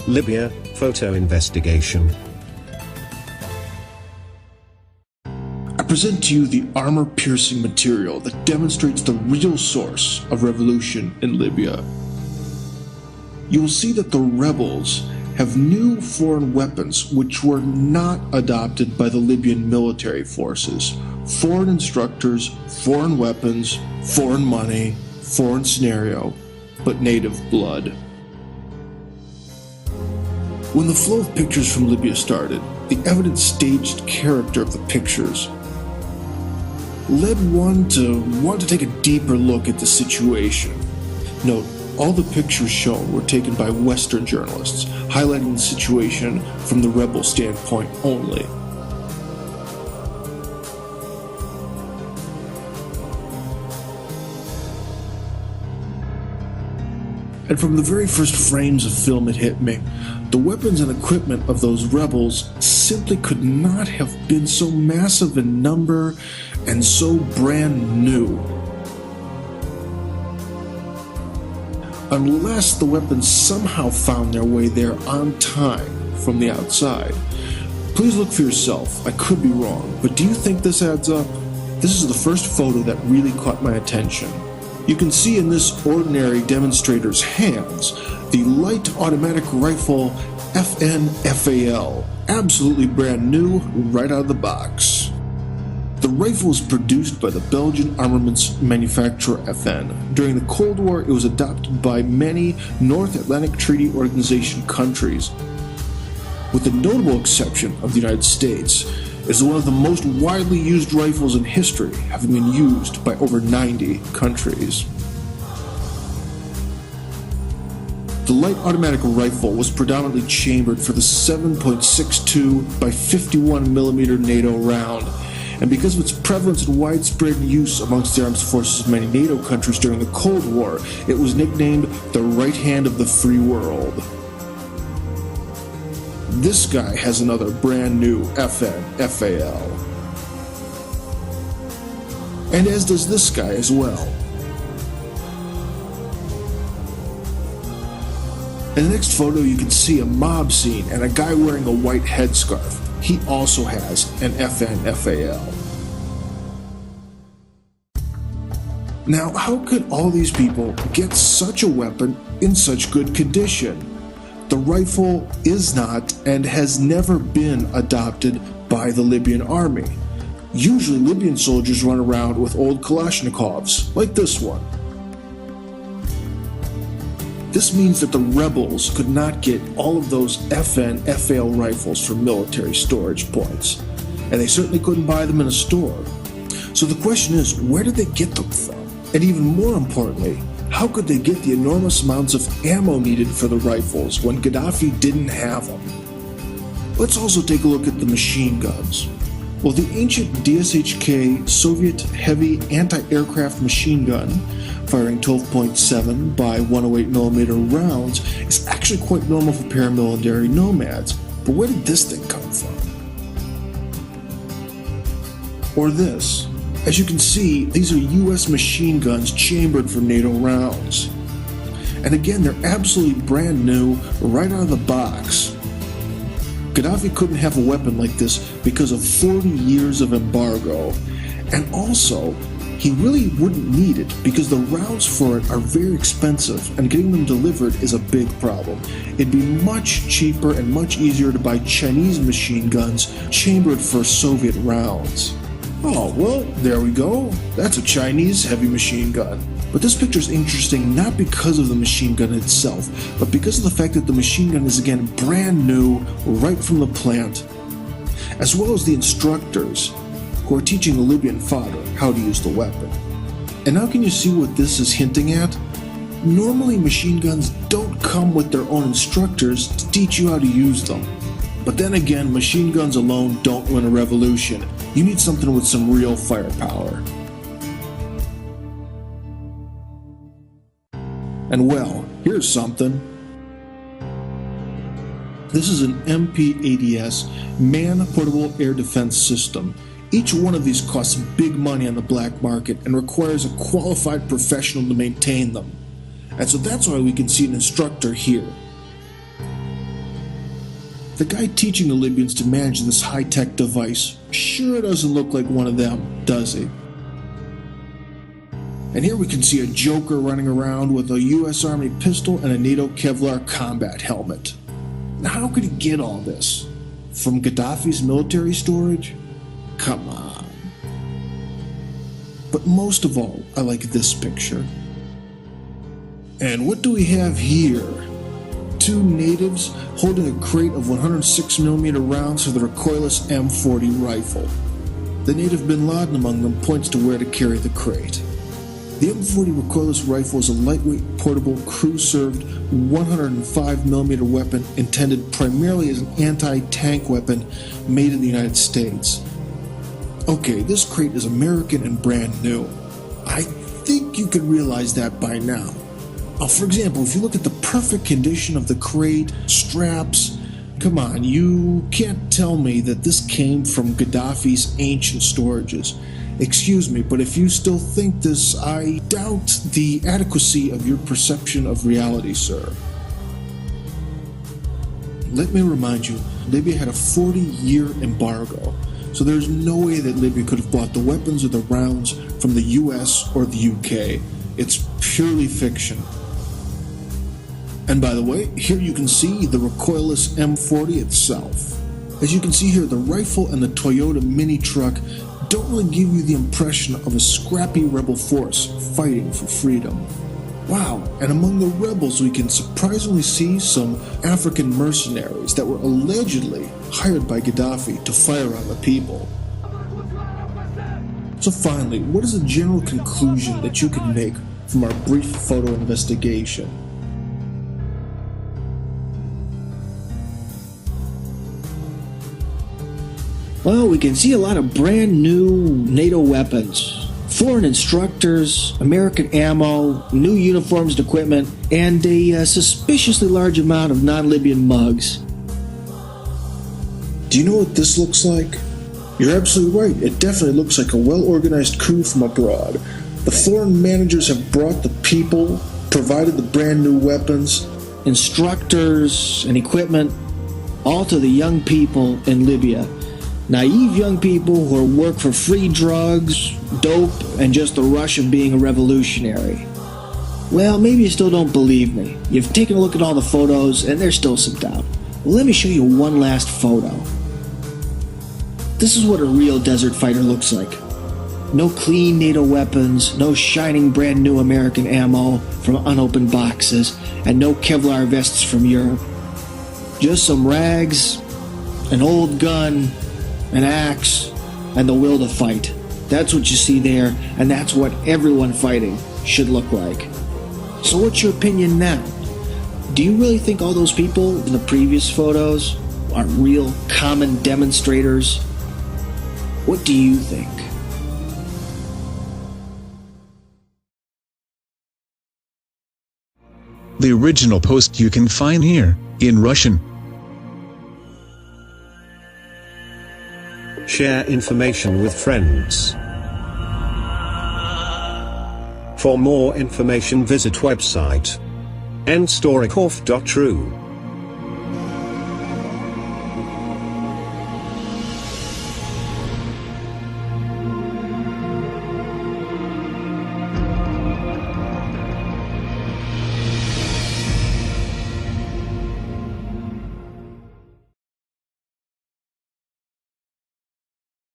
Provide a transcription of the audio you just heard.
Libya, photo investigation. I present to you the armor-piercing material that demonstrates the real source of revolution in Libya. You will see that the rebels have new foreign weapons which were not adopted by the Libyan military forces. Foreign instructors, foreign weapons, foreign money, foreign scenario, but native blood. When the flow of pictures from Libya started, the evidence-staged character of the pictures led one to want to take a deeper look at the situation. Note, all the pictures shown were taken by Western journalists, highlighting the situation from the rebel standpoint only. And from the very first frames of film it hit me, the weapons and equipment of those rebels simply could not have been so massive in number and so brand new. Unless the weapons somehow found their way there on time from the outside. Please look for yourself, I could be wrong, but do you think this adds up? This is the first photo that really caught my attention. You can see in this ordinary demonstrator's hands the light automatic rifle FN-FAL, absolutely brand new, right out of the box. The rifle was produced by the Belgian armaments manufacturer FN. During the Cold War, it was adopted by many North Atlantic Treaty Organization countries, with the notable exception of the United States. Is one of the most widely used rifles in history, having been used by over 90 countries. The light automatic rifle was predominantly chambered for the 7.62 by 51mm NATO round, and because of its prevalence and widespread use amongst the armed forces of many NATO countries during the Cold War, it was nicknamed the right hand of the free world. This guy has another brand new FN-FAL. And as does this guy as well. In the next photo you can see a mob scene and a guy wearing a white headscarf. He also has an FN-FAL. Now, how could all these people get such a weapon in such good condition? The rifle is not and has never been adopted by the Libyan army. Usually Libyan soldiers run around with old Kalashnikovs, like this one. This means that the rebels could not get all of those FN-FAL rifles from military storage points, and they certainly couldn't buy them in a store. So the question is, where did they get them from? And even more importantly, how could they get the enormous amounts of ammo needed for the rifles when Gaddafi didn't have them? Let's also take a look at the machine guns. Well, the ancient DSHK Soviet heavy anti-aircraft machine gun, firing 12.7 by 108mm rounds, is actually quite normal for paramilitary nomads. But where did this thing come from? Or this. As you can see, these are US machine guns chambered for NATO rounds. And again, they're absolutely brand new, right out of the box. Gaddafi couldn't have a weapon like this because of 40 years of embargo. And also, he really wouldn't need it because the rounds for it are very expensive and getting them delivered is a big problem. It'd be much cheaper and much easier to buy Chinese machine guns chambered for Soviet rounds. Oh, well, there we go. That's a Chinese heavy machine gun. But this picture is interesting not because of the machine gun itself, but because of the fact that the machine gun is again brand new, right from the plant, as well as the instructors who are teaching the Libyan fodder how to use the weapon. And now can you see what this is hinting at? Normally machine guns don't come with their own instructors to teach you how to use them. But then again, machine guns alone don't win a revolution. You need something with some real firepower. And well, here's something. This is an MP-ADS, Man-Portable Air Defense System. Each one of these costs big money on the black market and requires a qualified professional to maintain them. And so that's why we can see an instructor here. The guy teaching the Libyans to manage this high-tech device sure doesn't look like one of them, does he? And here we can see a Joker running around with a US Army pistol and a NATO Kevlar combat helmet. Now how could he get all this? From Gaddafi's military storage? Come on. But most of all, I like this picture. And what do we have here? Two natives holding a crate of 106mm rounds for the recoilless M40 rifle. The native bin Laden among them points to where to carry the crate. The M40 recoilless rifle is a lightweight, portable, crew-served 105mm weapon intended primarily as an anti-tank weapon made in the United States. Okay, this crate is American and brand new. I think you can realize that by now. For example, if you look at the perfect condition of the crate, straps, come on, you can't tell me that this came from Gaddafi's ancient storages. Excuse me, but if you still think this, I doubt the adequacy of your perception of reality, sir. Let me remind you, Libya had a 40-year embargo, so there's no way that Libya could have bought the weapons or the rounds from the US or the UK. It's purely fiction. And by the way, here you can see the recoilless M40 itself. As you can see here, the rifle and the Toyota mini truck don't really give you the impression of a scrappy rebel force fighting for freedom. Wow, and among the rebels we can surprisingly see some African mercenaries that were allegedly hired by Gaddafi to fire on the people. So finally, what is the general conclusion that you can make from our brief photo investigation? Well, we can see a lot of brand new NATO weapons, foreign instructors, American ammo, new uniforms and equipment, and a suspiciously large amount of non-Libyan mugs. Do you know what this looks like? You're absolutely right. It definitely looks like a well-organized coup from abroad. The foreign managers have brought the people, provided the brand new weapons, instructors, and equipment, all to the young people in Libya. Naive young people who work for free drugs, dope, and just the rush of being a revolutionary. Well, maybe you still don't believe me. You've taken a look at all the photos, and there's still some doubt. Well, let me show you one last photo. This is what a real desert fighter looks like. No clean NATO weapons, no shining brand new American ammo from unopened boxes, and no Kevlar vests from Europe. Just some rags, an old gun, an axe, and the will to fight. That's what you see there, and that's what everyone fighting should look like. So what's your opinion now? Do you really think all those people in the previous photos are real common demonstrators? What do you think? The original post you can find here, in Russian. Share information with friends. For more information visit website nstorykov.ru.